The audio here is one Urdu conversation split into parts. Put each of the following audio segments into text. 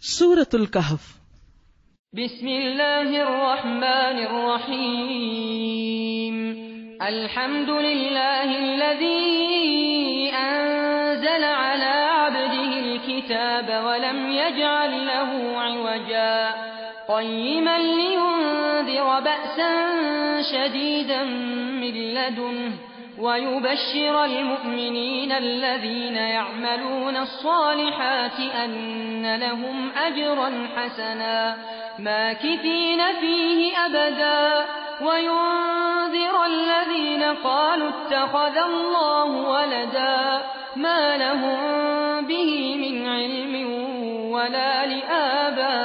سورۃ الکہف۔ بسم اللہ الرحمن الرحیم۔ الحمد للہ الذی انزل علی عبده الكتاب ولم يجعل له عوجا قیما لینذر بأسا شدیدا من لدنہ وَيُبَشِّرَ الْمُؤْمِنِينَ الَّذِينَ يَعْمَلُونَ الصَّالِحَاتِ أَنَّ لَهُمْ أَجْرًا حَسَنًا مَاكِثِينَ فِيهِ أَبَدًا وَيُنذِرَ الَّذِينَ قَالُوا اتَّخَذَ اللَّهُ وَلَدًا مَا لَهُم بِهِ مِنْ عِلْمٍ وَلَا لِآبَائِهِمْ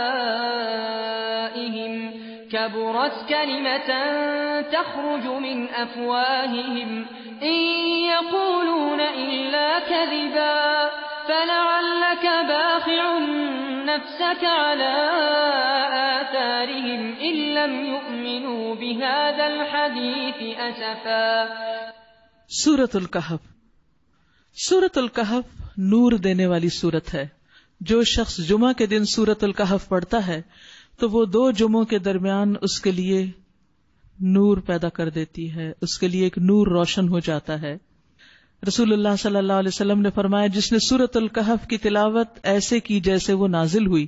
كبرت كلمة تخرج من أفواههم إن يقولون إلا كذبا فلعلك باخع نفسك على آثارهم إن لم يؤمنوا بهذا الحديث أسفا۔ سورۃ الکہف۔ سورۃ الکہف نور دینے والی سورت ہے۔ جو شخص جمعہ کے دن سورۃ الکہف پڑھتا ہے تو وہ 2 جمعوں کے درمیان اس کے لیے نور پیدا کر دیتی ہے، اس کے لیے ایک نور روشن ہو جاتا ہے۔ رسول اللہ صلی اللہ علیہ وسلم نے فرمایا، جس نے سورۃ الکہف کی تلاوت ایسے کی جیسے وہ نازل ہوئی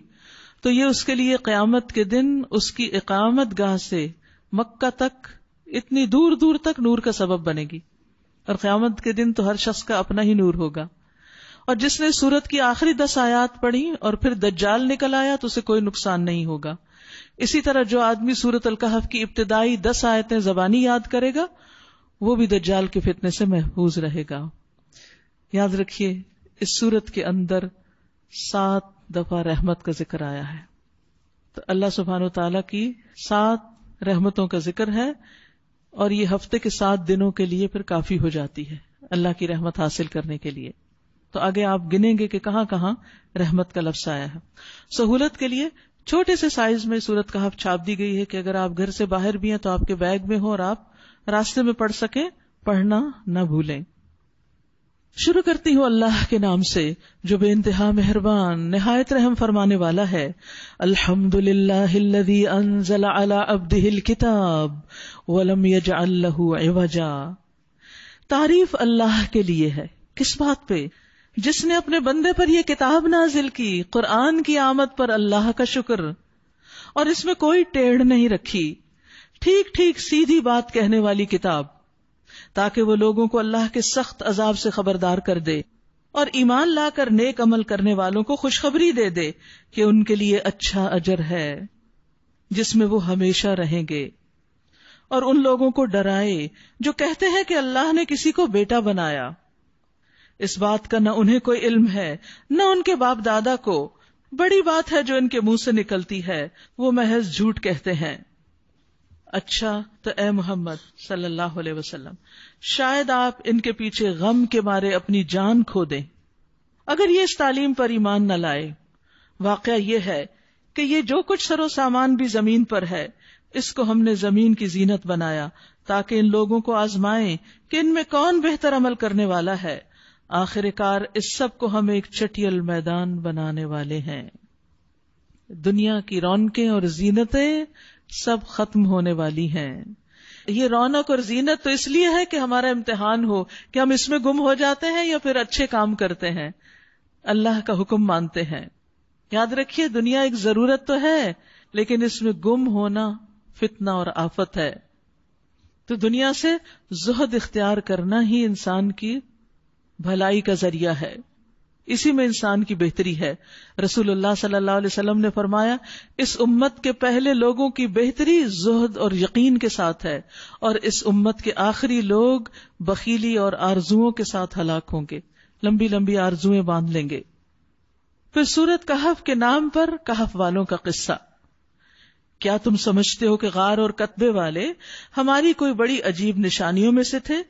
تو یہ اس کے لیے قیامت کے دن اس کی اقامت گاہ سے مکہ تک اتنی دور دور تک نور کا سبب بنے گی، اور قیامت کے دن تو ہر شخص کا اپنا ہی نور ہوگا۔ اور جس نے سورت کی آخری 10 آیات پڑھی اور پھر دجال نکل آیا تو اسے کوئی نقصان نہیں ہوگا۔ اسی طرح جو آدمی سورت الکہف کی ابتدائی 10 آیتیں زبانی یاد کرے گا وہ بھی دجال کے فتنے سے محفوظ رہے گا۔ یاد رکھیے اس سورت کے اندر 7 دفعہ رحمت کا ذکر آیا ہے، تو اللہ سبحانہ وتعالی کی 7 رحمتوں کا ذکر ہے، اور یہ ہفتے کے 7 دنوں کے لیے پھر کافی ہو جاتی ہے اللہ کی رحمت حاصل کرنے کے لیے۔ تو آگے آپ گنیں گے کہ کہاں کہاں رحمت کا لفظ آیا ہے۔ سہولت کے لیے چھوٹے سے سائز میں سورۃ کہف چھاپ دی گئی ہے کہ اگر آپ گھر سے باہر بھی ہیں تو آپ کے بیگ میں ہو اور آپ راستے میں پڑھ سکیں، پڑھنا نہ بھولیں۔ شروع کرتی ہوں اللہ کے نام سے جو بے انتہا مہربان نہایت رحم فرمانے والا ہے۔ الحمدللہ الذی انزل علی عبدہ الکتاب ولم یجعل لہ عوجا۔ تعریف اللہ کے لیے ہے، کس بات پہ؟ جس نے اپنے بندے پر یہ کتاب نازل کی، قرآن کی آمد پر اللہ کا شکر، اور اس میں کوئی ٹیڑھ نہیں رکھی، ٹھیک ٹھیک سیدھی بات کہنے والی کتاب، تاکہ وہ لوگوں کو اللہ کے سخت عذاب سے خبردار کر دے اور ایمان لا کر نیک عمل کرنے والوں کو خوشخبری دے دے کہ ان کے لیے اچھا اجر ہے جس میں وہ ہمیشہ رہیں گے، اور ان لوگوں کو ڈرائے جو کہتے ہیں کہ اللہ نے کسی کو بیٹا بنایا۔ اس بات کا نہ انہیں کوئی علم ہے نہ ان کے باپ دادا کو، بڑی بات ہے جو ان کے منہ سے نکلتی ہے، وہ محض جھوٹ کہتے ہیں۔ اچھا تو اے محمد صلی اللہ علیہ وسلم، شاید آپ ان کے پیچھے غم کے مارے اپنی جان کھو دیں اگر یہ اس تعلیم پر ایمان نہ لائے۔ واقعہ یہ ہے کہ یہ جو کچھ سر و سامان بھی زمین پر ہے، اس کو ہم نے زمین کی زینت بنایا تاکہ ان لوگوں کو آزمائیں کہ ان میں کون بہتر عمل کرنے والا ہے۔ آخر کار اس سب کو ہم ایک چٹیل میدان بنانے والے ہیں۔ دنیا کی رونقیں اور زینتیں سب ختم ہونے والی ہیں۔ یہ رونق اور زینت تو اس لیے ہے کہ ہمارا امتحان ہو کہ ہم اس میں گم ہو جاتے ہیں یا پھر اچھے کام کرتے ہیں، اللہ کا حکم مانتے ہیں۔ یاد رکھیے دنیا ایک ضرورت تو ہے، لیکن اس میں گم ہونا فتنہ اور آفت ہے۔ تو دنیا سے زہد اختیار کرنا ہی انسان کی بھلائی کا ذریعہ ہے، اسی میں انسان کی بہتری ہے۔ رسول اللہ صلی اللہ علیہ وسلم نے فرمایا، اس امت کے پہلے لوگوں کی بہتری زہد اور یقین کے ساتھ ہے، اور اس امت کے آخری لوگ بخیلی اور آرزوؤں کے ساتھ ہلاک ہوں گے، لمبی لمبی آرزویں باندھ لیں گے۔ پھر سورۃ کہف کے نام پر کہف والوں کا قصہ۔ کیا تم سمجھتے ہو کہ غار اور کتبے والے ہماری کوئی بڑی عجیب نشانیوں میں سے تھے؟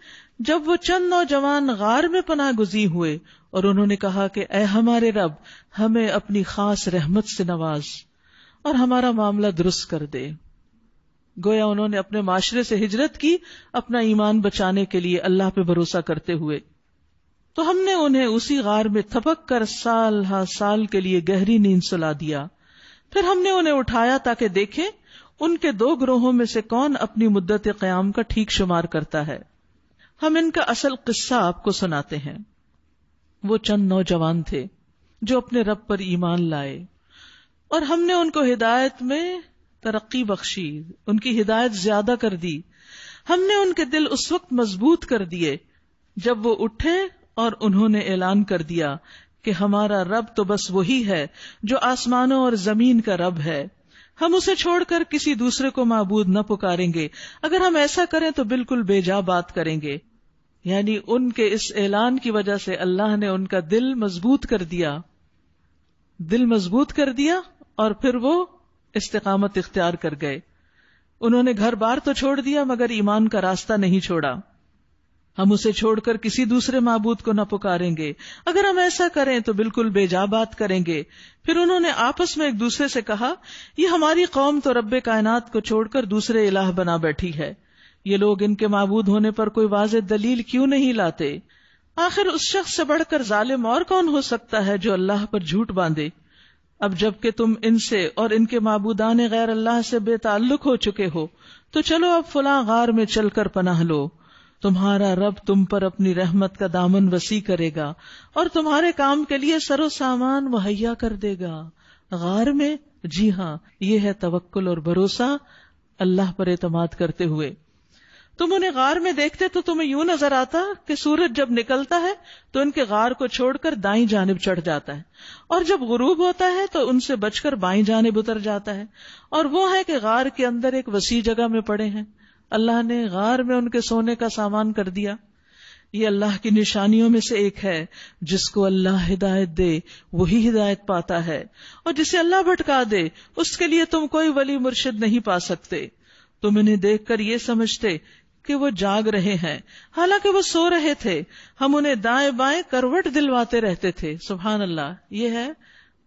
جب وہ چند نوجوان غار میں پناہ گزین ہوئے اور انہوں نے کہا کہ اے ہمارے رب، ہمیں اپنی خاص رحمت سے نواز اور ہمارا معاملہ درست کر دے۔ گویا انہوں نے اپنے معاشرے سے ہجرت کی اپنا ایمان بچانے کے لیے اللہ پہ بھروسہ کرتے ہوئے۔ تو ہم نے انہیں اسی غار میں تھپک کر سال ہا سال کے لیے گہری نیند سلا دیا. پھر ہم نے انہیں اٹھایا تاکہ دیکھیں ان کے دو گروہوں میں سے کون اپنی مدت قیام کا ٹھیک شمار کرتا ہے. ہم ان کا اصل قصہ آپ کو سناتے ہیں. وہ چند نوجوان تھے جو اپنے رب پر ایمان لائے اور ہم نے ان کو ہدایت میں ترقی بخشی، ان کی ہدایت زیادہ کر دی. ہم نے ان کے دل اس وقت مضبوط کر دیے جب وہ اٹھے اور انہوں نے اعلان کر دیا کہ ہمارا رب تو بس وہی ہے جو آسمانوں اور زمین کا رب ہے، ہم اسے چھوڑ کر کسی دوسرے کو معبود نہ پکاریں گے. اگر ہم ایسا کریں تو بالکل بے جا بات کریں گے. یعنی ان کے اس اعلان کی وجہ سے اللہ نے ان کا دل مضبوط کر دیا اور پھر وہ استقامت اختیار کر گئے. انہوں نے گھر بار تو چھوڑ دیا مگر ایمان کا راستہ نہیں چھوڑا. ہم اسے چھوڑ کر کسی دوسرے معبود کو نہ پکاریں گے. اگر ہم ایسا کریں تو بالکل بے جا بات کریں گے. پھر انہوں نے آپس میں ایک دوسرے سے کہا، یہ ہماری قوم تو رب کائنات کو چھوڑ کر دوسرے الہ بنا بیٹھی ہے. یہ لوگ ان کے معبود ہونے پر کوئی واضح دلیل کیوں نہیں لاتے؟ آخر اس شخص سے بڑھ کر ظالم اور کون ہو سکتا ہے جو اللہ پر جھوٹ باندھے؟ اب جب کہ تم ان سے اور ان کے معبودان غیر اللہ سے بے تعلق ہو چکے ہو تو چلو اب فلاں غار میں چل کر پناہ لو. تمہارا رب تم پر اپنی رحمت کا دامن وسیع کرے گا اور تمہارے کام کے لیے سر و سامان مہیا کر دے گا. غار میں، جی ہاں، یہ ہے توکل اور بھروسہ اللہ پر اعتماد کرتے ہوئے. تم انہیں غار میں دیکھتے تو تمہیں یوں نظر آتا کہ سورج جب نکلتا ہے تو ان کے غار کو چھوڑ کر دائیں جانب چڑھ جاتا ہے اور جب غروب ہوتا ہے تو ان سے بچ کر بائیں جانب اتر جاتا ہے. اور وہ ہے کہ غار کے اندر ایک وسیع جگہ میں پڑے ہیں. اللہ نے غار میں ان کے سونے کا سامان کر دیا. یہ اللہ کی نشانیوں میں سے ایک ہے. جس کو اللہ ہدایت دے وہی ہدایت پاتا ہے اور جسے اللہ بھٹکا دے اس کے لیے تم کوئی ولی مرشد نہیں پا سکتے. تم انہیں دیکھ کر یہ سمجھتے کہ وہ جاگ رہے ہیں حالانکہ وہ سو رہے تھے. ہم انہیں دائیں بائیں کروٹ دلواتے رہتے تھے. سبحان اللہ، یہ ہے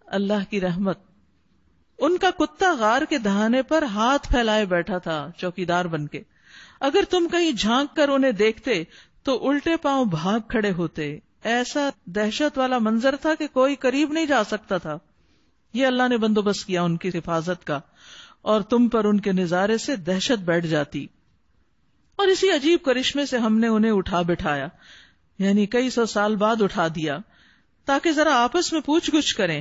اللہ کی رحمت. ان کا کتا غار کے دہانے پر ہاتھ پھیلائے بیٹھا تھا چوکیدار بن کے. اگر تم کہیں جھانک کر انہیں دیکھتے تو الٹے پاؤں بھاگ کھڑے ہوتے. ایسا دہشت والا منظر تھا کہ کوئی قریب نہیں جا سکتا تھا. یہ اللہ نے بندوبست کیا ان کی حفاظت کا اور تم پر ان کے نظارے سے دہشت بیٹھ جاتی. اور اسی عجیب کرشمے سے ہم نے انہیں اٹھا بٹھایا، یعنی کئی سو سال بعد اٹھا دیا تاکہ ذرا آپس میں پوچھ گچھ کریں.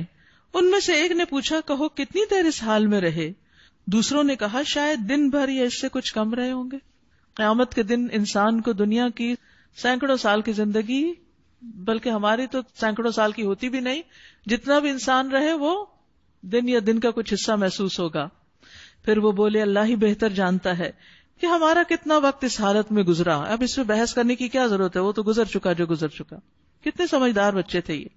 ان میں سے ایک نے پوچھا، کہو کتنی دیر اس حال میں رہے؟ دوسروں نے کہا، شاید دن بھر یا اس سے کچھ کم رہے ہوں گے. قیامت کے دن انسان کو دنیا کی سینکڑوں سال کی زندگی، بلکہ ہماری تو سینکڑوں سال کی ہوتی بھی نہیں، جتنا بھی انسان رہے وہ دن یا دن کا کچھ حصہ محسوس ہوگا. پھر وہ بولے، اللہ ہی بہتر جانتا ہے کہ ہمارا کتنا وقت اس حالت میں گزرا. اب اس میں بحث کرنے کی کیا ضرورت ہے، وہ تو گزر چکا جو گزر چکا. کتنے سمجھدار بچے تھے یہ.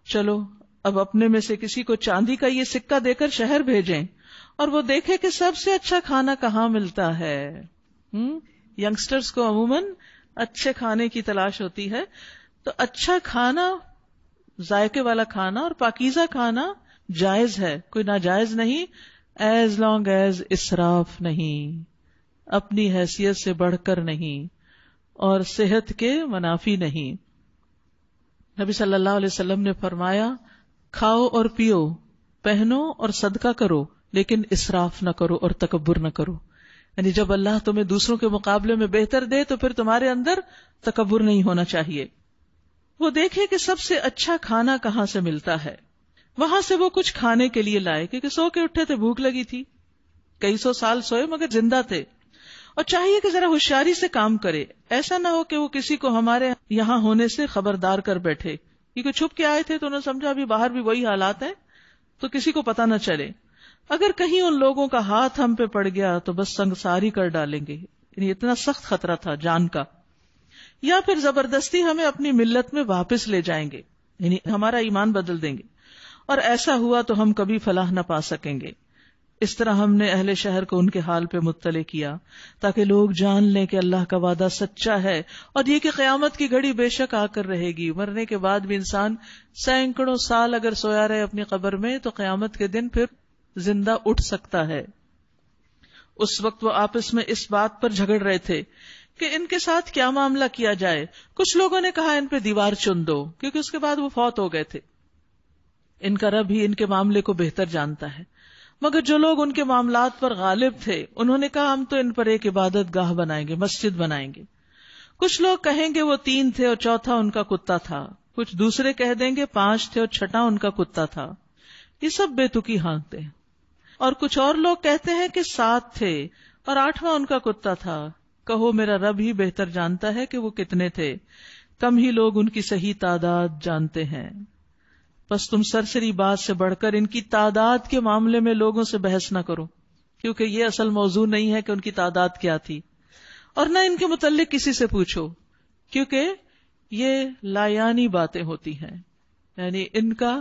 چلو اب اپنے میں سے کسی کو چاندی کا یہ سکہ دے کر شہر بھیجیں اور وہ دیکھے کہ سب سے اچھا کھانا کہاں ملتا ہے. ینگسٹرز کو عموماً اچھے کھانے کی تلاش ہوتی ہے، تو اچھا کھانا، ذائقے والا کھانا اور پاکیزہ کھانا جائز ہے، کوئی ناجائز نہیں، ایز لانگ ایز اسراف نہیں، اپنی حیثیت سے بڑھ کر نہیں اور صحت کے منافی نہیں. نبی صلی اللہ علیہ وسلم نے فرمایا، کھاؤ اور پیو، پہنو اور صدقہ کرو، لیکن اسراف نہ کرو اور تکبر نہ کرو. یعنی جب اللہ تمہیں دوسروں کے مقابلے میں بہتر دے تو پھر تمہارے اندر تکبر نہیں ہونا چاہیے. وہ دیکھے کہ سب سے اچھا کھانا کہاں سے ملتا ہے، وہاں سے وہ کچھ کھانے کے لیے لائے، کیونکہ سو کے اٹھے تھے، بھوک لگی تھی. کئی سو سال سوئے مگر زندہ تھے. اور چاہیے کہ ذرا ہوشیاری سے کام کرے، ایسا نہ ہو کہ وہ کسی کو ہمارے یہاں ہونے سے خبردار کر بیٹھے. کیونکہ چھپ کے آئے تھے تو انہوں نے سمجھا ابھی باہر بھی وہی حالات ہیں تو کسی کو پتہ نہ چلے. اگر کہیں ان لوگوں کا ہاتھ ہم پہ پڑ گیا تو بس سنگساری کر ڈالیں گے. یعنی اتنا سخت خطرہ تھا جان کا. یا پھر زبردستی ہمیں اپنی ملت میں واپس لے جائیں گے، یعنی ہمارا ایمان بدل دیں گے، اور ایسا ہوا تو ہم کبھی فلاح نہ پا سکیں گے. اس طرح ہم نے اہل شہر کو ان کے حال پہ مطلع کیا تاکہ لوگ جان لیں کہ اللہ کا وعدہ سچا ہے اور یہ کہ قیامت کی گھڑی بے شک آ کر رہے گی. مرنے کے بعد بھی انسان سینکڑوں سال اگر سویا رہے اپنی قبر میں تو قیامت کے دن پھر زندہ اٹھ سکتا ہے. اس وقت وہ آپس میں اس بات پر جھگڑ رہے تھے کہ ان کے ساتھ کیا معاملہ کیا جائے. کچھ لوگوں نے کہا ان پہ دیوار چن دو، کیونکہ اس کے بعد وہ فوت ہو گئے تھے. ان کا رب ہی ان کے معاملے کو بہتر جانتا ہے. مگر جو لوگ ان کے معاملات پر غالب تھے انہوں نے کہا ہم تو ان پر ایک عبادت گاہ بنائیں گے، مسجد بنائیں گے. کچھ لوگ کہیں گے وہ 3 تھے اور چوتھا ان کا کتا تھا. کچھ دوسرے کہہ دیں گے 5 تھے اور چھٹا ان کا کتا تھا. یہ سب بے تکی ہانکتے ہیں. اور کچھ اور لوگ کہتے ہیں کہ 7 تھے اور 8واں ان کا کتا تھا. کہو میرا رب ہی بہتر جانتا ہے کہ وہ کتنے تھے، کم ہی لوگ ان کی صحیح تعداد جانتے ہیں. بس تم سرسری بات سے بڑھ کر ان کی تعداد کے معاملے میں لوگوں سے بحث نہ کرو، کیونکہ یہ اصل موضوع نہیں ہے کہ ان کی تعداد کیا تھی، اور نہ ان کے متعلق کسی سے پوچھو، کیونکہ یہ لایانی باتیں ہوتی ہیں، یعنی ان کا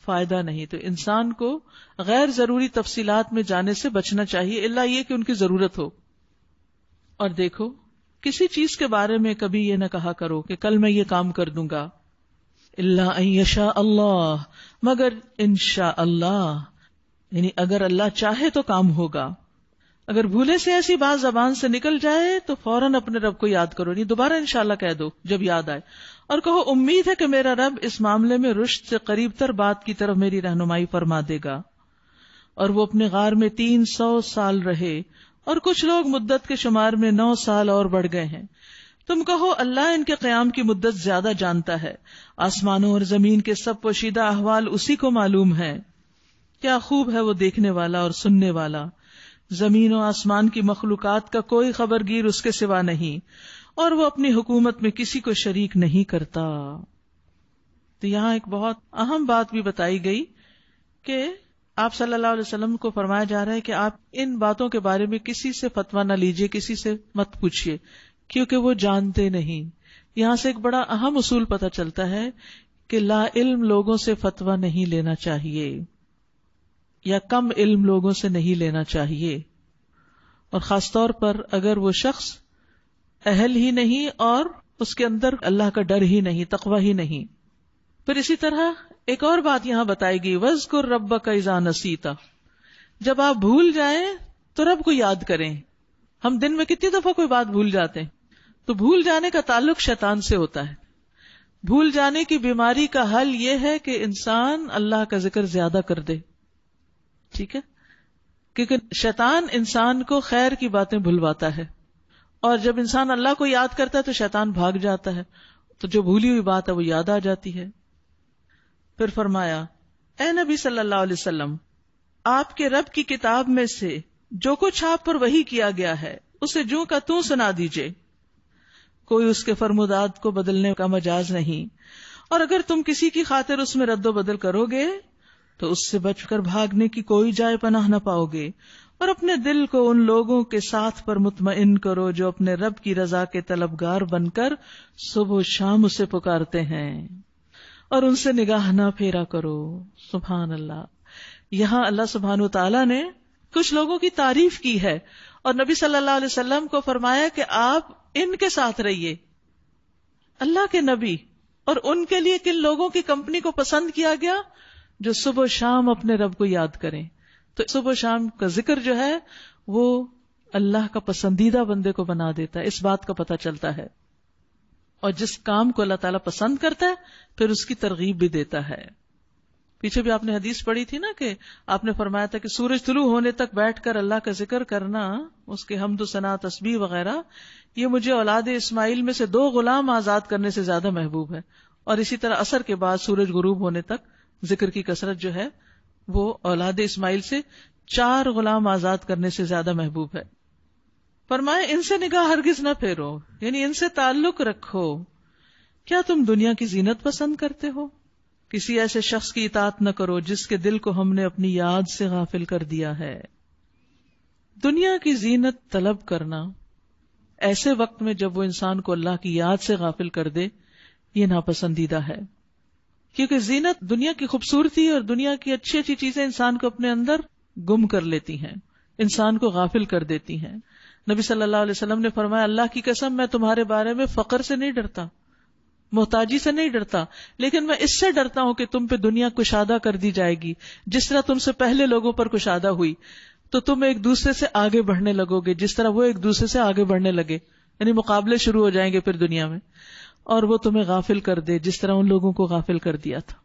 فائدہ نہیں. تو انسان کو غیر ضروری تفصیلات میں جانے سے بچنا چاہیے، الا یہ کہ ان کی ضرورت ہو. اور دیکھو کسی چیز کے بارے میں کبھی یہ نہ کہا کرو کہ کل میں یہ کام کر دوں گا، الا ان یشاء اللہ، مگر انشاء اللہ، یعنی اگر اللہ چاہے تو کام ہوگا. اگر بھولے سے ایسی بات زبان سے نکل جائے تو فوراً اپنے رب کو یاد کرو، نہیں دوبارہ انشاءاللہ کہہ دو جب یاد آئے، اور کہو امید ہے کہ میرا رب اس معاملے میں رشد سے قریب تر بات کی طرف میری رہنمائی فرما دے گا. اور وہ اپنے غار میں 300 سال رہے، اور کچھ لوگ مدت کے شمار میں 9 سال اور بڑھ گئے ہیں. تم کہو اللہ ان کے قیام کی مدت زیادہ جانتا ہے، آسمانوں اور زمین کے سب پوشیدہ احوال اسی کو معلوم ہے. کیا خوب ہے وہ دیکھنے والا اور سننے والا. زمین و آسمان کی مخلوقات کا کوئی خبرگیر اس کے سوا نہیں، اور وہ اپنی حکومت میں کسی کو شریک نہیں کرتا. تو یہاں ایک بہت اہم بات بھی بتائی گئی کہ آپ صلی اللہ علیہ وسلم کو فرمایا جا رہا ہے کہ آپ ان باتوں کے بارے میں کسی سے فتویٰ نہ لیجئے، کسی سے مت پوچھئے، کیونکہ وہ جانتے نہیں. یہاں سے ایک بڑا اہم اصول پتہ چلتا ہے کہ لا علم لوگوں سے فتویٰ نہیں لینا چاہیے، یا کم علم لوگوں سے نہیں لینا چاہیے، اور خاص طور پر اگر وہ شخص اہل ہی نہیں اور اس کے اندر اللہ کا ڈر ہی نہیں، تقوی ہی نہیں. پھر اسی طرح ایک اور بات یہاں بتائی گئی، وَاذْكُرْ رَبَّكَ إِذَا نَسِيتَ، جب آپ بھول جائیں تو رب کو یاد کریں. ہم دن میں کتنی دفعہ کوئی بات بھول جاتے ہیں، تو بھول جانے کا تعلق شیطان سے ہوتا ہے. بھول جانے کی بیماری کا حل یہ ہے کہ انسان اللہ کا ذکر زیادہ کر دے. ٹھیک ہے، کیونکہ شیطان انسان کو خیر کی باتیں بھلواتا ہے، اور جب انسان اللہ کو یاد کرتا ہے تو شیطان بھاگ جاتا ہے، تو جو بھولی ہوئی بات ہے وہ یاد آ جاتی ہے. پھر فرمایا اے نبی صلی اللہ علیہ وسلم، آپ کے رب کی کتاب میں سے جو کچھ آپ پر وحی کیا گیا ہے اسے جوں کا توں سنا دیجئے، کوئی اس کے فرمودات کو بدلنے کا مجاز نہیں، اور اگر تم کسی کی خاطر اس میں رد و بدل کرو گے تو اس سے بچ کر بھاگنے کی کوئی جائے پناہ نہ پاؤ گے. اور اپنے دل کو ان لوگوں کے ساتھ پر مطمئن کرو جو اپنے رب کی رضا کے طلبگار بن کر صبح و شام اسے پکارتے ہیں، اور ان سے نگاہ نہ پھیرا کرو. سبحان اللہ. یہاں اللہ سبحانہ و تعالیٰ نے کچھ لوگوں کی تعریف کی ہے، اور نبی صلی اللہ علیہ وسلم کو فرمایا کہ آپ ان کے ساتھ رہیے. اللہ کے نبی، اور ان کے لیے کن لوگوں کی کمپنی کو پسند کیا گیا؟ جو صبح و شام اپنے رب کو یاد کریں. تو صبح و شام کا ذکر جو ہے وہ اللہ کا پسندیدہ بندے کو بنا دیتا ہے، اس بات کا پتہ چلتا ہے. اور جس کام کو اللہ تعالیٰ پسند کرتا ہے پھر اس کی ترغیب بھی دیتا ہے. پیچھے بھی آپ نے حدیث پڑھی تھی نا کہ آپ نے فرمایا تھا کہ سورج طلوع ہونے تک بیٹھ کر اللہ کا ذکر کرنا، اس کے حمد و ثنا، تسبیح وغیرہ، یہ مجھے اولاد اسماعیل میں سے 2 غلام آزاد کرنے سے زیادہ محبوب ہے. اور اسی طرح عصر کے بعد سورج غروب ہونے تک ذکر کی کثرت جو ہے وہ اولاد اسماعیل سے 4 غلام آزاد کرنے سے زیادہ محبوب ہے. فرمائے ان سے نگاہ ہرگز نہ پھیرو، یعنی ان سے تعلق رکھو. کیا تم دنیا کی زینت پسند کرتے ہو؟ کسی ایسے شخص کی اطاعت نہ کرو جس کے دل کو ہم نے اپنی یاد سے غافل کر دیا ہے. دنیا کی زینت طلب کرنا ایسے وقت میں جب وہ انسان کو اللہ کی یاد سے غافل کر دے، یہ ناپسندیدہ ہے. کیونکہ زینت دنیا کی خوبصورتی اور دنیا کی اچھی اچھی چیزیں انسان کو اپنے اندر گم کر لیتی ہیں، انسان کو غافل کر دیتی ہیں. نبی صلی اللہ علیہ وسلم نے فرمایا اللہ کی قسم میں تمہارے بارے میں فقر سے نہیں ڈرتا، محتاجی سے نہیں ڈرتا، لیکن میں اس سے ڈرتا ہوں کہ تم پہ دنیا کشادہ کر دی جائے گی جس طرح تم سے پہلے لوگوں پر کشادہ ہوئی، تو تم ایک دوسرے سے آگے بڑھنے لگو گے جس طرح وہ ایک دوسرے سے آگے بڑھنے لگے. یعنی مقابلے شروع ہو جائیں گے پھر دنیا میں، اور وہ تمہیں غافل کر دے جس طرح ان لوگوں کو غافل کر دیا تھا.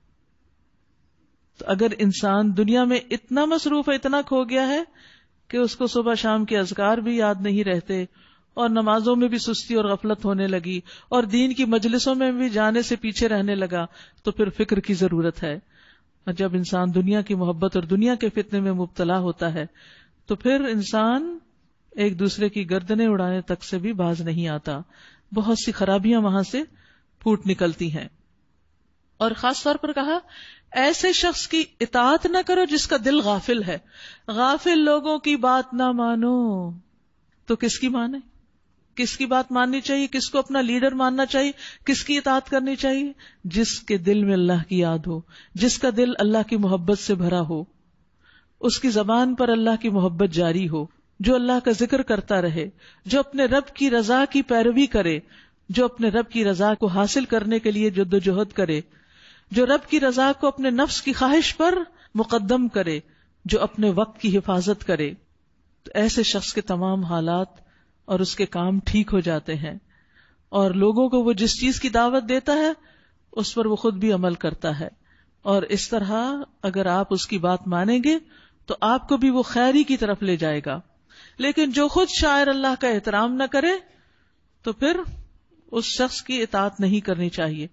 تو اگر انسان دنیا میں اتنا مصروف ہے، اتنا کھو گیا ہے کہ اس کو صبح شام کے اذکار بھی یاد نہیں رہتے، اور نمازوں میں بھی سستی اور غفلت ہونے لگی، اور دین کی مجلسوں میں بھی جانے سے پیچھے رہنے لگا، تو پھر فکر کی ضرورت ہے. اور جب انسان دنیا کی محبت اور دنیا کے فتنے میں مبتلا ہوتا ہے تو پھر انسان ایک دوسرے کی گردنیں اڑانے تک سے بھی باز نہیں آتا. بہت سی خرابیاں وہاں سے پھوٹ نکلتی ہیں. اور خاص طور پر کہا ایسے شخص کی اطاعت نہ کرو جس کا دل غافل ہے. غافل لوگوں کی بات نہ مانو. تو کس کی مانے؟ کس کی بات ماننی چاہیے؟ کس کو اپنا لیڈر ماننا چاہیے؟ کس کی اطاعت کرنی چاہیے؟ جس کے دل میں اللہ کی یاد ہو، جس کا دل اللہ کی محبت سے بھرا ہو، اس کی زبان پر اللہ کی محبت جاری ہو، جو اللہ کا ذکر کرتا رہے، جو اپنے رب کی رضا کی پیروی کرے، جو اپنے رب کی رضا کو حاصل کرنے کے لیے جدوجہد کرے، جو رب کی رضا کو اپنے نفس کی خواہش پر مقدم کرے، جو اپنے وقت کی حفاظت کرے. تو ایسے شخص کے تمام حالات اور اس کے کام ٹھیک ہو جاتے ہیں، اور لوگوں کو وہ جس چیز کی دعوت دیتا ہے اس پر وہ خود بھی عمل کرتا ہے. اور اس طرح اگر آپ اس کی بات مانیں گے تو آپ کو بھی وہ خیری کی طرف لے جائے گا. لیکن جو خود شاعر اللہ کا احترام نہ کرے تو پھر اس شخص کی اطاعت نہیں کرنی چاہیے.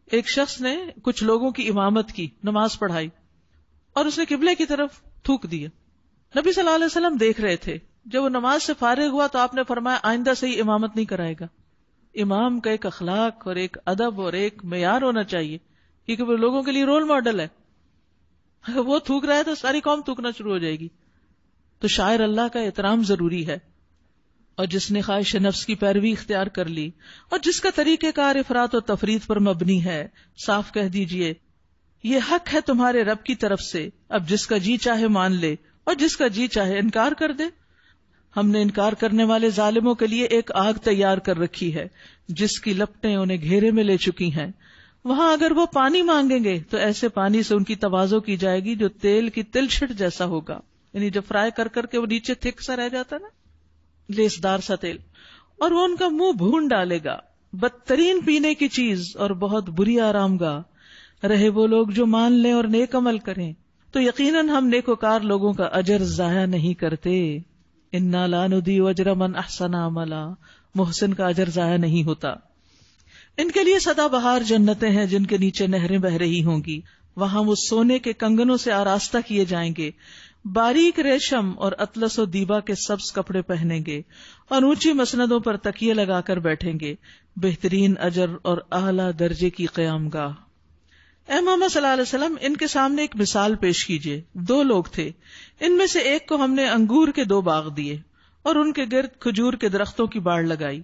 ایک شخص نے کچھ لوگوں کی امامت کی، نماز پڑھائی، اور اس نے قبلے کی طرف تھوک دیا. نبی صلی اللہ علیہ وسلم دیکھ رہے تھے. جب وہ نماز سے فارغ ہوا تو آپ نے فرمایا آئندہ سے ہی امامت نہیں کرائے گا. امام کا ایک اخلاق اور ایک ادب اور ایک معیار ہونا چاہیے، کیونکہ وہ لوگوں کے لیے رول ماڈل ہے. اگر وہ تھوک رہا ہے تو ساری قوم تھوکنا شروع ہو جائے گی. تو شاعر اللہ کا احترام ضروری ہے. اور جس نے خواہش نفس کی پیروی اختیار کر لی اور جس کا طریقہ کار افراط و تفریط پر مبنی ہے، صاف کہہ دیجئے یہ حق ہے تمہارے رب کی طرف سے، اب جس کا جی چاہے مان لے اور جس کا جی چاہے انکار کر دے. ہم نے انکار کرنے والے ظالموں کے لیے ایک آگ تیار کر رکھی ہے جس کی لپٹیں انہیں گھیرے میں لے چکی ہیں. وہاں اگر وہ پانی مانگیں گے تو ایسے پانی سے ان کی تواضع کی جائے گی جو تیل کی تل چھٹ جیسا ہوگا. یعنی جب فرائی کر کر کے وہ نیچے تھک سا رہ جاتا نا، لیسدار سا تیل، اور وہ ان کا منہ بھون ڈالے گا. بدترین پینے کی چیز اور بہت بری آرام گاہ رہے وہ لوگ جو مان لیں اور نیک عمل کریں. تو یقیناً ہم نیکوکار لوگوں کا اجر ضائع نہیں کرتے. انا لا نضیع اجر من احسن عملا، محسن کا اجر ضائع نہیں ہوتا. ان کے لیے سدا بہار جنتیں ہیں جن کے نیچے نہریں بہ رہی ہوں گی. وہاں وہ سونے کے کنگنوں سے آراستہ کیے جائیں گے، باریک ریشم اور اطلس و دیبا کے سبز کپڑے پہنیں گے، اور اونچی مسندوں پر تکیے لگا کر بیٹھیں گے. بہترین اجر اور اعلیٰ درجے کی قیام گاہ. اے محمد صلی اللہ علیہ وسلم، ان کے سامنے ایک مثال پیش کیجئے. 2 لوگ تھے، ان میں سے ایک کو ہم نے انگور کے 2 باغ دیے اور ان کے گرد کھجور کے درختوں کی باڑ لگائی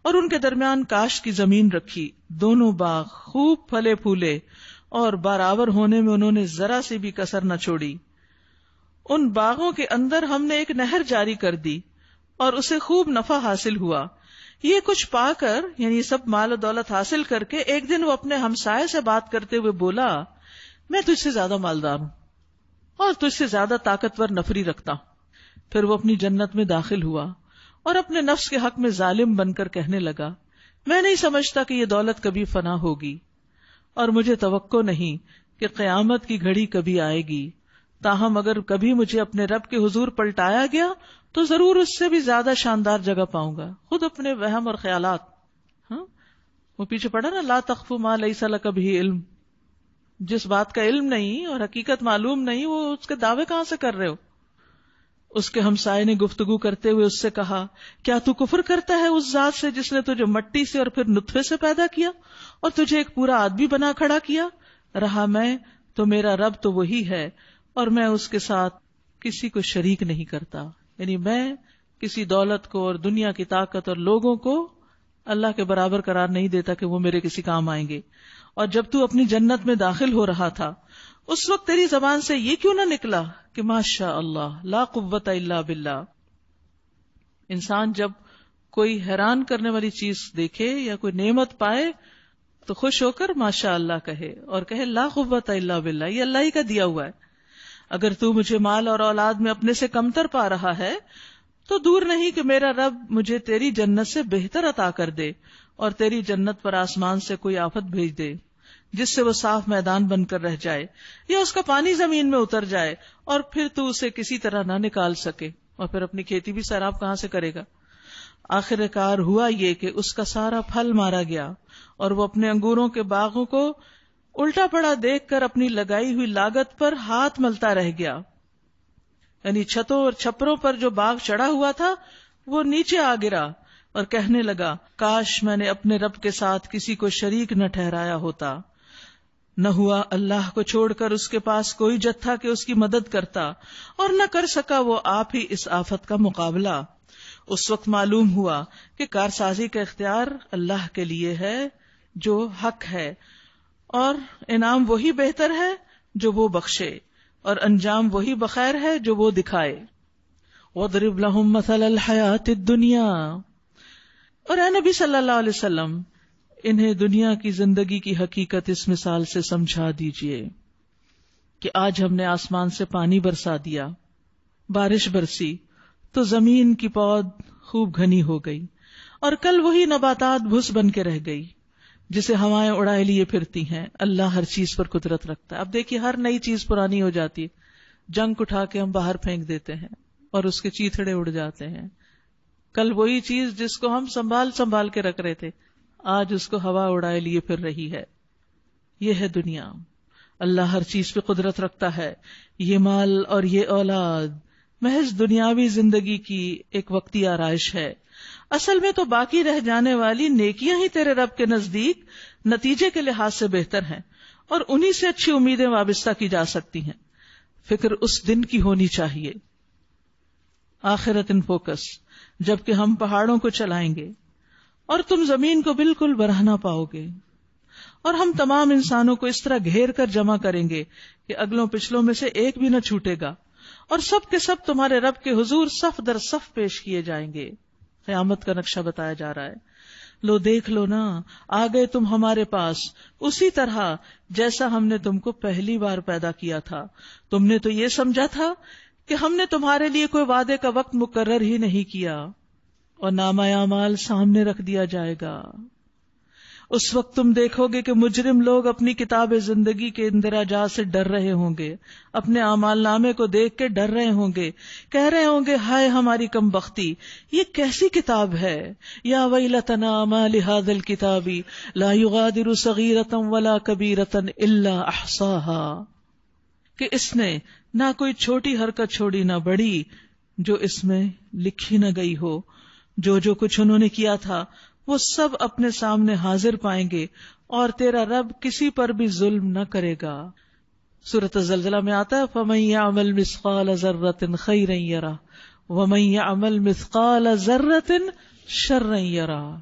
اور ان کے درمیان کاشت کی زمین رکھی. دونوں باغ خوب پھلے پھولے اور برابر ہونے میں انہوں نے ذرا سی بھی کسر نہ چھوڑی. ان باغوں کے اندر ہم نے ایک نہر جاری کر دی اور اسے خوب نفع حاصل ہوا. یہ کچھ پا کر، یعنی سب مال و دولت حاصل کر کے، ایک دن وہ اپنے ہمسائے سے بات کرتے ہوئے بولا، میں تجھ سے زیادہ مالدار ہوں اور تجھ سے زیادہ طاقتور نفری رکھتا ہوں. پھر وہ اپنی جنت میں داخل ہوا اور اپنے نفس کے حق میں ظالم بن کر کہنے لگا، میں نہیں سمجھتا کہ یہ دولت کبھی فنا ہوگی اور مجھے توقع نہیں کہ قیامت کی گھڑی کبھی آئے گی. تاہم اگر کبھی مجھے اپنے رب کے حضور پلٹایا گیا تو ضرور اس سے بھی زیادہ شاندار جگہ پاؤں گا. خود اپنے وہم اور خیالات، وہ پیچھے پڑا نا، لا تخف ما لیس لک بہ علم، جس بات کا علم نہیں اور حقیقت معلوم نہیں وہ اس کے دعوے کہاں سے کر رہے ہو. اس کے ہمسائے نے گفتگو کرتے ہوئے اس سے کہا، کیا تو کفر کرتا ہے اس ذات سے جس نے تجھے مٹی سے اور پھر نطفے سے پیدا کیا اور تجھے ایک پورا آدمی بنا کھڑا کیا؟ رہا میں تو میرا رب تو وہی ہے اور میں اس کے ساتھ کسی کو شریک نہیں کرتا. یعنی میں کسی دولت کو اور دنیا کی طاقت اور لوگوں کو اللہ کے برابر قرار نہیں دیتا کہ وہ میرے کسی کام آئیں گے. اور جب تو اپنی جنت میں داخل ہو رہا تھا اس وقت تیری زبان سے یہ کیوں نہ نکلا کہ ماشاء اللہ لا قوت الا باللہ. انسان جب کوئی حیران کرنے والی چیز دیکھے یا کوئی نعمت پائے تو خوش ہو کر ماشاء اللہ کہے اور کہے لا قوت الا باللہ، یہ اللہ ہی کا دیا ہوا ہے. اگر تو مجھے مال اور اولاد میں اپنے سے کمتر پا رہا ہے تو دور نہیں کہ میرا رب مجھے تیری جنت سے بہتر عطا کر دے اور تیری جنت پر آسمان سے کوئی آفت بھیج دے جس سے وہ صاف میدان بن کر رہ جائے، یا اس کا پانی زمین میں اتر جائے اور پھر تو اسے کسی طرح نہ نکال سکے، اور پھر اپنی کھیتی بھی سیراب کہاں سے کرے گا۔ آخر کار ہوا یہ کہ اس کا سارا پھل مارا گیا اور وہ اپنے انگوروں کے باغوں کو الٹا پڑا دیکھ کر اپنی لگائی ہوئی لاگت پر ہاتھ ملتا رہ گیا، یعنی چھتوں اور چھپروں پر جو باغ چڑھا ہوا تھا وہ نیچے آ گرا اور کہنے لگا کاش میں نے اپنے رب کے ساتھ کسی کو شریک نہ ٹھہرایا ہوتا، نہ ہوا اللہ کو چھوڑ کر اس کے پاس کوئی جتھا کہ اس کی مدد کرتا، اور نہ کر سکا وہ آپ ہی اس آفت کا مقابلہ۔ اس وقت معلوم ہوا کہ کارسازی کا اختیار اللہ کے لیے ہے جو حق ہے، اور انعام وہی بہتر ہے جو وہ بخشے، اور انجام وہی بخیر ہے جو وہ دکھائے۔ وَاضْرِبْ لَهُمْ مَثَلَ الْحَيَاةِ الدُّنْيَا، اور اے نبی صلی اللہ علیہ وسلم انہیں دنیا کی زندگی کی حقیقت اس مثال سے سمجھا دیجئے کہ آج ہم نے آسمان سے پانی برسا دیا، بارش برسی تو زمین کی پود خوب گھنی ہو گئی، اور کل وہی نباتات بھس بن کے رہ گئی جسے ہوائیں اڑائے لیے پھرتی ہیں۔ اللہ ہر چیز پر قدرت رکھتا ہے۔ اب دیکھیے ہر نئی چیز پرانی ہو جاتی ہے، جنگ اٹھا کے ہم باہر پھینک دیتے ہیں اور اس کے چیتھڑے اڑ جاتے ہیں۔ کل وہی چیز جس کو ہم سنبھال کے رکھ رہے تھے آج اس کو ہوا اڑائے لیے پھر رہی ہے۔ یہ ہے دنیا، اللہ ہر چیز پہ قدرت رکھتا ہے۔ یہ مال اور یہ اولاد محض دنیاوی زندگی کی ایک وقتی آرائش ہے، اصل میں تو باقی رہ جانے والی نیکیاں ہی تیرے رب کے نزدیک نتیجے کے لحاظ سے بہتر ہیں، اور انہی سے اچھی امیدیں وابستہ کی جا سکتی ہیں۔ فکر اس دن کی ہونی چاہیے، آخرت ان فوکس، جبکہ ہم پہاڑوں کو چلائیں گے اور تم زمین کو بالکل برہنا پاؤ گے، اور ہم تمام انسانوں کو اس طرح گھیر کر جمع کریں گے کہ اگلوں پچھلوں میں سے ایک بھی نہ چھوٹے گا، اور سب کے سب تمہارے رب کے حضور صف در صف پیش کیے جائیں گے۔ قیامت کا نقشہ بتایا جا رہا ہے۔ لو دیکھ لو نا، آ گئے تم ہمارے پاس اسی طرح جیسا ہم نے تم کو پہلی بار پیدا کیا تھا۔ تم نے تو یہ سمجھا تھا کہ ہم نے تمہارے لیے کوئی وعدے کا وقت مقرر ہی نہیں کیا، اور نامہ اعمال سامنے رکھ دیا جائے گا۔ اس وقت تم دیکھو گے کہ مجرم لوگ اپنی کتاب زندگی کے اندراجات سے ڈر رہے ہوں گے، اپنے اعمال نامے کو دیکھ کے ڈر رہے ہوں گے، کہہ رہے ہوں گے ہائے ہماری کم بختی، یہ کیسی کتاب ہے، یا ویلتنا ما لہذا الکتاب لا یغادر صغیرۃ ولا کبیرۃ الا احصاها، کہ اس نے نہ کوئی چھوٹی حرکت چھوڑی نہ بڑی جو اس میں لکھی نہ گئی ہو۔ جو کچھ انہوں نے کیا تھا وہ سب اپنے سامنے حاضر پائیں گے، اور تیرا رب کسی پر بھی ظلم نہ کرے گا۔ سورۃ الزلزلہ میں آتا ہے فَمَن يَعْمَلْ مِثْقَالَ ذَرَّةٍ خَيْرًا يَرَهُ وَمَن يَعْمَلْ مِثْقَالَ ذَرَّةٍ شَرًّا يَرَهُ۔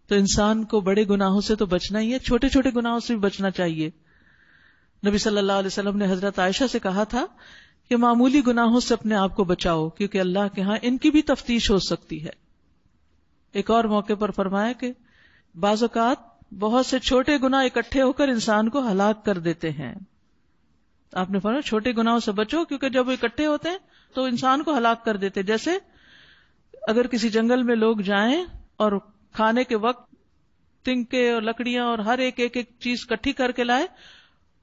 تو انسان کو بڑے گناہوں سے تو بچنا ہی ہے، چھوٹے چھوٹے گناہوں سے بھی بچنا چاہیے۔ نبی صلی اللہ علیہ وسلم نے حضرت عائشہ سے کہا تھا کہ معمولی گناہوں سے اپنے آپ کو بچاؤ، کیونکہ اللہ کے ہاں ان کی بھی تفتیش ہو سکتی ہے۔ ایک اور موقع پر فرمایا کہ بعض اوقات بہت سے چھوٹے گناہ اکٹھے ہو کر انسان کو ہلاک کر دیتے ہیں۔ آپ نے فرمایا چھوٹے گناہوں سے بچو، کیونکہ جب وہ اکٹھے ہوتے ہیں تو انسان کو ہلاک کر دیتے۔ جیسے اگر کسی جنگل میں لوگ جائیں اور کھانے کے وقت تنکے اور لکڑیاں اور ہر ایک چیز اکٹھی کر کے لائے،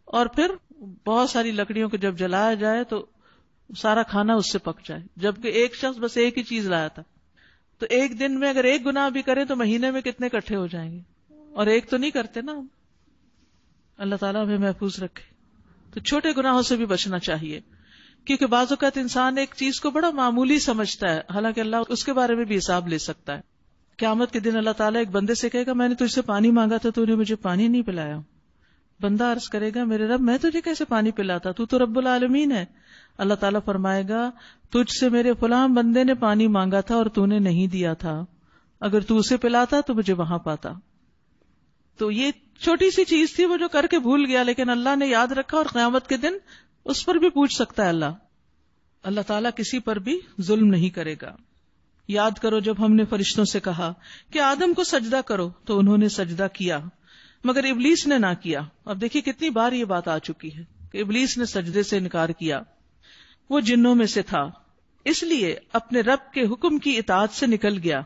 اور پھر بہت ساری لکڑیوں کو جب جلایا جائے تو سارا کھانا اس سے پک جائے، جبکہ ایک شخص بس ایک ہی چیز لایا تھا، تو ایک دن میں اگر ایک گناہ بھی کریں تو مہینے میں کتنے اکٹھے ہو جائیں گے، اور ایک تو نہیں کرتے نا۔ اللہ تعالیٰ ہمیں محفوظ رکھے۔ تو چھوٹے گناہوں سے بھی بچنا چاہیے، کیونکہ بعض اوقات انسان ایک چیز کو بڑا معمولی سمجھتا ہے، حالانکہ اللہ اس کے بارے میں بھی حساب لے سکتا ہے۔ قیامت کے دن اللہ تعالیٰ ایک بندے سے کہے گا میں نے تجھ سے پانی مانگا تھا تو نے مجھے پانی نہیں پلایا۔ بندہ عرض کرے گا میرے رب میں تجھے کیسے پانی پلاتا، تو رب العالمین ہے۔ اللہ تعالیٰ فرمائے گا تجھ سے میرے فلاں بندے نے پانی مانگا تھا اور تو نے نہیں دیا تھا، اگر تو اسے پلاتا تو مجھے وہاں پاتا۔ تو یہ چھوٹی سی چیز تھی وہ جو کر کے بھول گیا، لیکن اللہ نے یاد رکھا، اور قیامت کے دن اس پر بھی پوچھ سکتا ہے اللہ تعالیٰ کسی پر بھی ظلم نہیں کرے گا۔ یاد کرو جب ہم نے فرشتوں سے کہا کہ آدم کو سجدہ کرو تو انہوں نے سجدہ کیا، مگر ابلیس نے نہ کیا۔ اب دیکھیے کتنی بار یہ بات آ چکی ہے کہ ابلیس نے سجدے سے انکار کیا۔ وہ جنوں میں سے تھا اس لیے اپنے رب کے حکم کی اطاعت سے نکل گیا.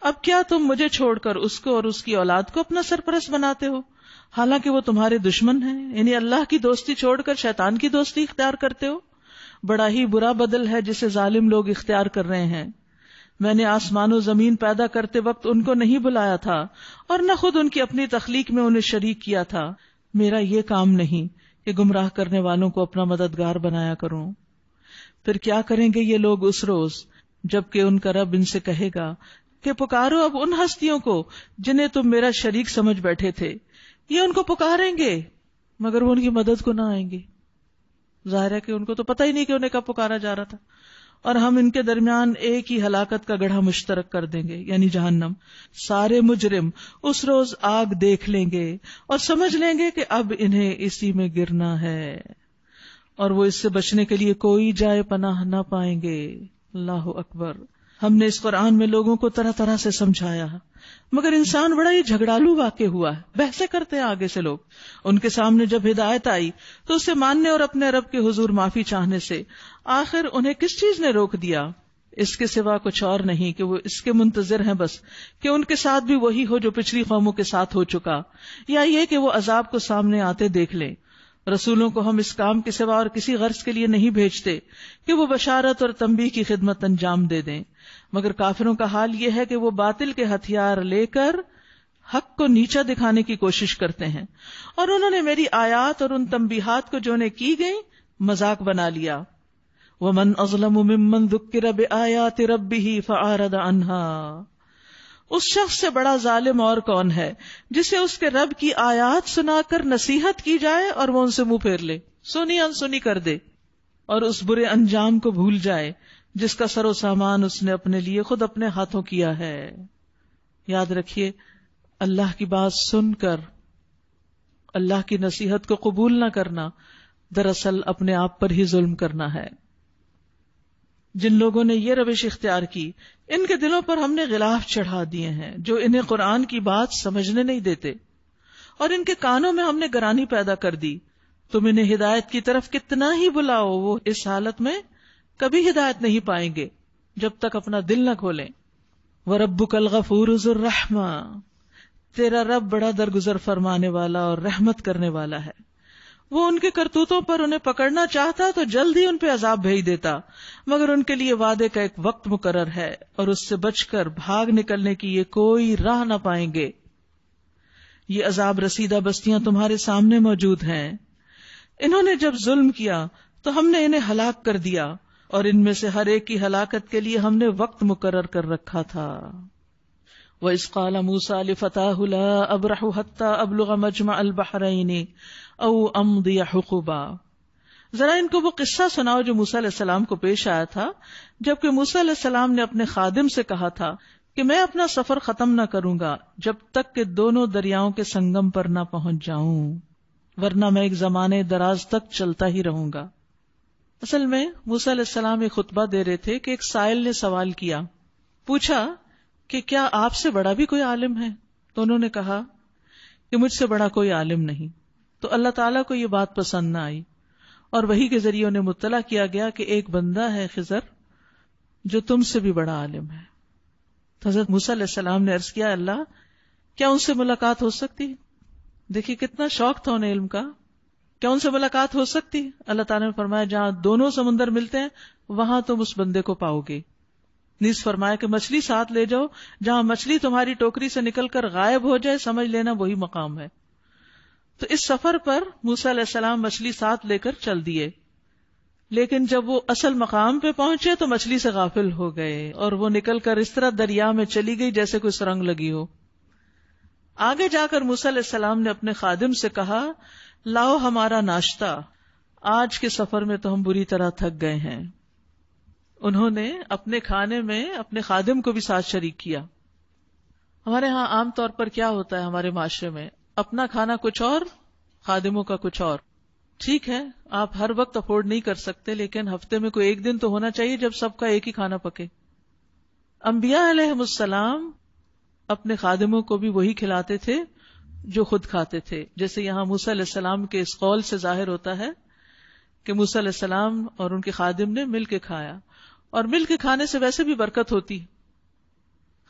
اب کیا تم مجھے چھوڑ کر اس کو اور اس کی اولاد کو اپنا سرپرست بناتے ہو، حالانکہ وہ تمہارے دشمن ہیں؟ یعنی اللہ کی دوستی چھوڑ کر شیطان کی دوستی اختیار کرتے ہو. بڑا ہی برا بدل ہے جسے ظالم لوگ اختیار کر رہے ہیں. میں نے آسمان و زمین پیدا کرتے وقت ان کو نہیں بلایا تھا اور نہ خود ان کی اپنی تخلیق میں انہیں شریک کیا تھا. میرا یہ کام نہیں کہ گمراہ کرنے والوں کو اپنا مددگار بنایا کروں. پھر کیا کریں گے یہ لوگ اس روز جبکہ ان کا رب ان سے کہے گا کہ پکارو اب ان ہستیوں کو جنہیں تم میرا شریک سمجھ بیٹھے تھے. یہ ان کو پکاریں گے مگر وہ ان کی مدد کو نہ آئیں گے. ظاہر ہے کہ ان کو تو پتہ ہی نہیں کہ انہیں کب پکارا جا رہا تھا. اور ہم ان کے درمیان ایک ہی ہلاکت کا گڑھا مشترک کر دیں گے، یعنی جہنم. سارے مجرم اس روز آگ دیکھ لیں گے اور سمجھ لیں گے کہ اب انہیں اسی میں گرنا ہے، اور وہ اس سے بچنے کے لیے کوئی جائے پناہ نہ پائیں گے. اللہ اکبر. ہم نے اس قرآن میں لوگوں کو طرح طرح سے سمجھایا، مگر انسان بڑا ہی جھگڑالو واقع ہوا ہے. بحثیں کرتے ہیں آگے سے لوگ. ان کے سامنے جب ہدایت آئی تو اسے ماننے اور اپنے رب کے حضور معافی چاہنے سے آخر انہیں کس چیز نے روک دیا؟ اس کے سوا کچھ اور نہیں کہ وہ اس کے منتظر ہیں بس کہ ان کے ساتھ بھی وہی ہو جو پچھلی قوموں کے ساتھ ہو چکا، یا یہ کہ وہ عذاب کو سامنے آتے دیکھ لیں. رسولوں کو ہم اس کام کے سوا اور کسی غرض کے لیے نہیں بھیجتے کہ وہ بشارت اور تنبیہ کی خدمت انجام دے دیں، مگر کافروں کا حال یہ ہے کہ وہ باطل کے ہتھیار لے کر حق کو نیچا دکھانے کی کوشش کرتے ہیں، اور انہوں نے میری آیات اور ان تنبیہات کو جو انہیں کی گئی مذاق بنا لیا. وَمَنْ أَظْلَمُ مِمَّنْ ذُكِّرَ بِآيَاتِ رَبِّهِ فَأَعْرَضَ عَنْهَا. اس شخص سے بڑا ظالم اور کون ہے جسے اس کے رب کی آیات سنا کر نصیحت کی جائے اور وہ ان سے منہ پھیر لے، سنی انسنی کر دے اور اس برے انجام کو بھول جائے جس کا سر و سامان اس نے اپنے لیے خود اپنے ہاتھوں کیا ہے. یاد رکھیے، اللہ کی بات سن کر اللہ کی نصیحت کو قبول نہ کرنا دراصل اپنے آپ پر ہی ظلم کرنا ہے. جن لوگوں نے یہ روش اختیار کی ان کے دلوں پر ہم نے غلاف چڑھا دیے ہیں جو انہیں قرآن کی بات سمجھنے نہیں دیتے، اور ان کے کانوں میں ہم نے گرانی پیدا کر دی. تم انہیں ہدایت کی طرف کتنا ہی بلاؤ وہ اس حالت میں کبھی ہدایت نہیں پائیں گے جب تک اپنا دل نہ کھولیں. وَرَبُّكَ الْغَفُورُ ذُو الرَّحْمَةِ. تیرا رب بڑا درگزر فرمانے والا اور رحمت کرنے والا ہے. وہ ان کے کرتوتوں پر انہیں پکڑنا چاہتا تو جلد ہی ان پہ عذاب بھیج دیتا، مگر ان کے لیے وعدے کا ایک وقت مقرر ہے اور اس سے بچ کر بھاگ نکلنے کی یہ کوئی راہ نہ پائیں گے. یہ عذاب رسیدہ بستیاں تمہارے سامنے موجود ہیں. انہوں نے جب ظلم کیا تو ہم نے انہیں ہلاک کر دیا، اور ان میں سے ہر ایک کی ہلاکت کے لیے ہم نے وقت مقرر کر رکھا تھا. وَإِذْ قَالَ مُوسَىٰ لِفَتَاهُ لَا أَبْرَحُ حَتَّىٰ أَبْلُغَ مَجْمَعَ الْبَحْرَيْنِ أَوْ أَمْضِيَ حُقُبًا. ذرا ان کو وہ قصہ سناؤ جو موسیٰ علیہ السلام کو پیش آیا تھا جبکہ موسیٰ علیہ السلام نے اپنے خادم سے کہا تھا کہ میں اپنا سفر ختم نہ کروں گا جب تک کہ دونوں دریاؤں کے سنگم پر نہ پہنچ جاؤں، ورنہ میں ایک زمانے دراز تک چلتا ہی رہوں گا. اصل میں موسیٰ علیہ السلام ایک خطبہ دے رہے تھے کہ ایک سائل نے سوال کیا، پوچھا کہ کیا آپ سے بڑا بھی کوئی عالم ہے؟ تو انہوں نے کہا کہ مجھ سے بڑا کوئی عالم نہیں. تو اللہ تعالیٰ کو یہ بات پسند نہ آئی اور وحی کے ذریعے انہیں مطلع کیا گیا کہ ایک بندہ ہے خضر جو تم سے بھی بڑا عالم ہے. تو حضرت موسیٰ علیہ السلام نے عرض کیا، اللہ کیا ان سے ملاقات ہو سکتی؟ دیکھیے کتنا شوق تھا انہیں علم کا. کیا ان سے ملاقات ہو سکتی؟ اللہ تعالیٰ نے فرمایا جہاں دونوں سمندر ملتے ہیں وہاں تم اس بندے کو پاؤ گے. نیز فرمایا کہ مچھلی ساتھ لے جاؤ، جہاں مچھلی تمہاری ٹوکری سے نکل کر غائب ہو جائے سمجھ لینا وہی مقام ہے. تو اس سفر پر موسیٰ علیہ السلام مچھلی ساتھ لے کر چل دیے، لیکن جب وہ اصل مقام پہ پہنچے تو مچھلی سے غافل ہو گئے اور وہ نکل کر اس طرح دریا میں چلی گئی جیسے کوئی سرنگ لگی ہو. آگے جا کر موسیٰ علیہ السلام نے اپنے خادم سے کہا، لاؤ ہمارا ناشتہ، آج کے سفر میں تو ہم بری طرح تھک گئے ہیں. انہوں نے اپنے کھانے میں اپنے خادم کو بھی ساتھ شریک کیا. ہمارے ہاں عام طور پر کیا ہوتا ہے ہمارے معاشرے میں، اپنا کھانا کچھ اور، خادموں کا کچھ اور. ٹھیک ہے آپ ہر وقت افورڈ نہیں کر سکتے، لیکن ہفتے میں کوئی ایک دن تو ہونا چاہیے جب سب کا ایک ہی کھانا پکے. انبیاء علیہم السلام اپنے خادموں کو بھی وہی کھلاتے تھے جو خود کھاتے تھے. جیسے یہاں موسیٰ علیہ السلام کے اس قول سے ظاہر ہوتا ہے کہ موسیٰ علیہ السلام اور ان کے خادم نے مل کے کھایا، اور مل کے کھانے سے ویسے بھی برکت ہوتی۔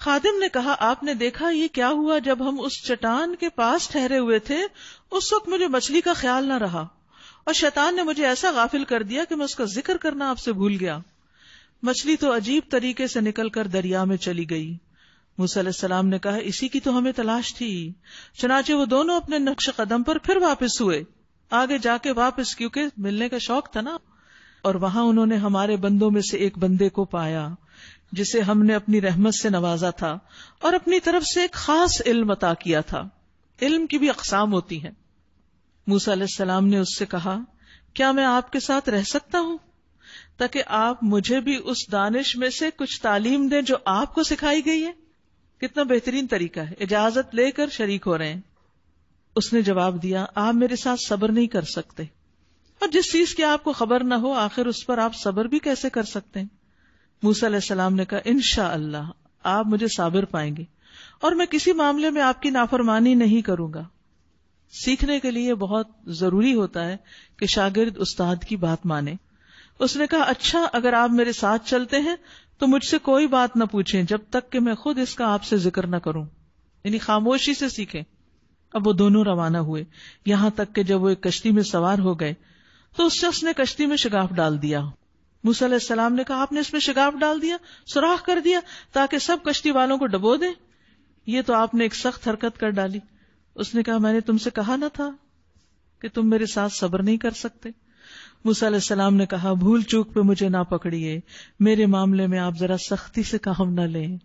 خادم نے کہا آپ نے دیکھا یہ کیا ہوا؟ جب ہم اس چٹان کے پاس ٹھہرے ہوئے تھے اس وقت مجھے مچھلی کا خیال نہ رہا، اور شیطان نے مجھے ایسا غافل کر دیا کہ میں اس کا ذکر کرنا آپ سے بھول گیا۔ مچھلی تو عجیب طریقے سے نکل کر دریا میں چلی گئی۔ موسیٰ علیہ السلام نے کہا اسی کی تو ہمیں تلاش تھی۔ چنانچہ وہ دونوں اپنے نقش قدم پر پھر واپس ہوئے، آگے جا کے واپس، کیونکہ ملنے کا شوق تھا نا، اور وہاں انہوں نے ہمارے بندوں میں سے ایک بندے کو پایا جسے ہم نے اپنی رحمت سے نوازا تھا اور اپنی طرف سے ایک خاص علم عطا کیا تھا۔ علم کی بھی اقسام ہوتی ہیں۔ موسیٰ علیہ السلام نے اس سے کہا کیا میں آپ کے ساتھ رہ سکتا ہوں تاکہ آپ مجھے بھی اس دانش میں سے کچھ تعلیم دیں جو آپ کو سکھائی گئی ہے؟ کتنا بہترین طریقہ ہے، اجازت لے کر شریک ہو رہے ہیں۔ اس نے جواب دیا آپ میرے ساتھ صبر نہیں کر سکتے، اور جس چیز کی آپ کو خبر نہ ہو آخر اس پر آپ صبر بھی کیسے کر سکتے ہیں؟ موسیٰ علیہ السلام نے کہا انشاءاللہ آپ مجھے صابر پائیں گے، اور میں کسی معاملے میں آپ کی نافرمانی نہیں کروں گا۔ سیکھنے کے لیے بہت ضروری ہوتا ہے کہ شاگرد استاد کی بات مانے۔ اس نے کہا اچھا اگر آپ میرے ساتھ چلتے ہیں تو مجھ سے کوئی بات نہ پوچھیں جب تک کہ میں خود اس کا آپ سے ذکر نہ کروں، یعنی خاموشی سے سیکھیں۔ اب وہ دونوں روانہ ہوئے، یہاں تک کہ جب وہ ایک کشتی میں سوار ہو گئے تو اس شخص نے کشتی میں شگاف ڈال دیا۔ موسیٰ علیہ السلام نے کہا آپ نے اس میں شگاف ڈال دیا، سوراخ کر دیا تاکہ سب کشتی والوں کو ڈبو دیں؟ یہ تو آپ نے ایک سخت حرکت کر ڈالی۔ اس نے کہا میں نے تم سے کہا نہ تھا کہ تم میرے ساتھ صبر نہیں کر سکتے؟ موسیٰ علیہ السلام نے کہا بھول چوک پہ مجھے نہ پکڑیے، میرے معاملے میں آپ ذرا سختی سے کام نہ لیں۔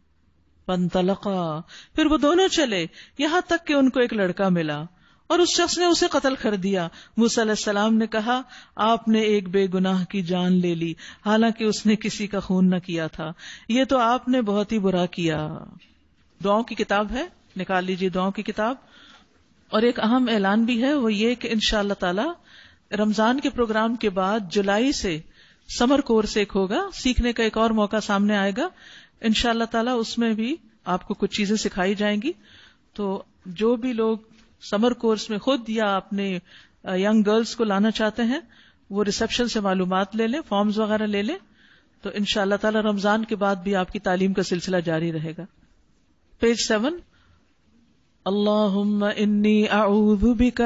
فانطلقا، پھر وہ دونوں چلے یہاں تک کہ ان کو ایک لڑکا ملا اور اس شخص نے اسے قتل کر دیا۔ موسیٰ علیہ السلام نے کہا آپ نے ایک بے گناہ کی جان لے لی حالانکہ اس نے کسی کا خون نہ کیا تھا، یہ تو آپ نے بہت ہی برا کیا۔ دعاؤں کی کتاب ہے، نکال لیجیے دعاؤں کی کتاب۔ اور ایک اہم اعلان بھی ہے، وہ یہ کہ انشاءاللہ تعالی رمضان کے پروگرام کے بعد جولائی سے سمر کورس ایک ہوگا، سیکھنے کا ایک اور موقع سامنے آئے گا انشاءاللہ تعالی، اس میں بھی آپ کو کچھ چیزیں سکھائی جائیں گی۔ تو جو بھی لوگ سمر کورس میں خود یا اپنے ینگ گرلز کو لانا چاہتے ہیں وہ ریسپشن سے معلومات لے لیں، فارمز وغیرہ لے لیں، تو انشاءاللہ تعالی رمضان کے بعد بھی آپ کی تعلیم کا سلسلہ جاری رہے گا۔ پیج 7 اللہم انی اعوذ بک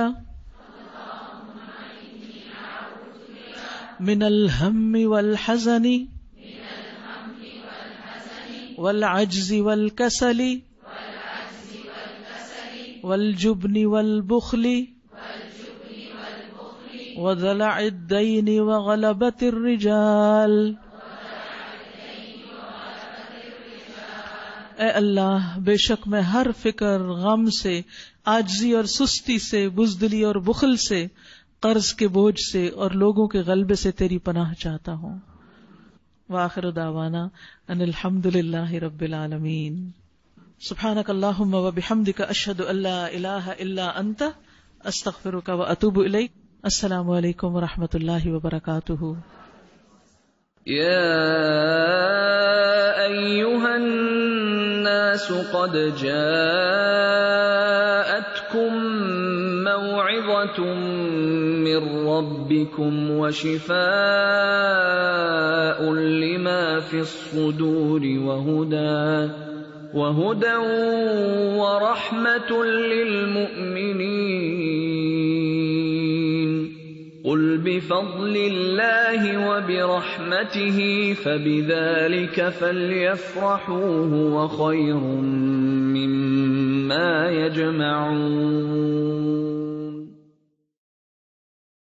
من الہم والحزن والعجز والکسل والجبن والبخل وضلع الدین وغلبۃ الرجال۔ اے اللہ بے شک میں ہر فکر، غم سے، عاجزی اور سستی سے، بزدلی اور بخل سے، قرض کے بوجھ سے اور لوگوں کے غلبے سے تیری پناہ چاہتا ہوں۔ وآخر دعوانا ان الحمد للہ رب العالمین۔ سبحانک اللہم وبحمدک اشہد ان لا الہ الا انت استغفرک واتوب الیک۔ السلام علیکم ورحمۃ اللہ وبرکاتہ۔ یا ایھا الناس قد جاءتکم موعظۃ من ربکم وشفاء لما فی الصدور وہدی ورحمۃ للمؤمنین۔ قل بفضل اللہ وبرحمتہ فبذلک فلیفرحوا هو خیر مما یجمعون۔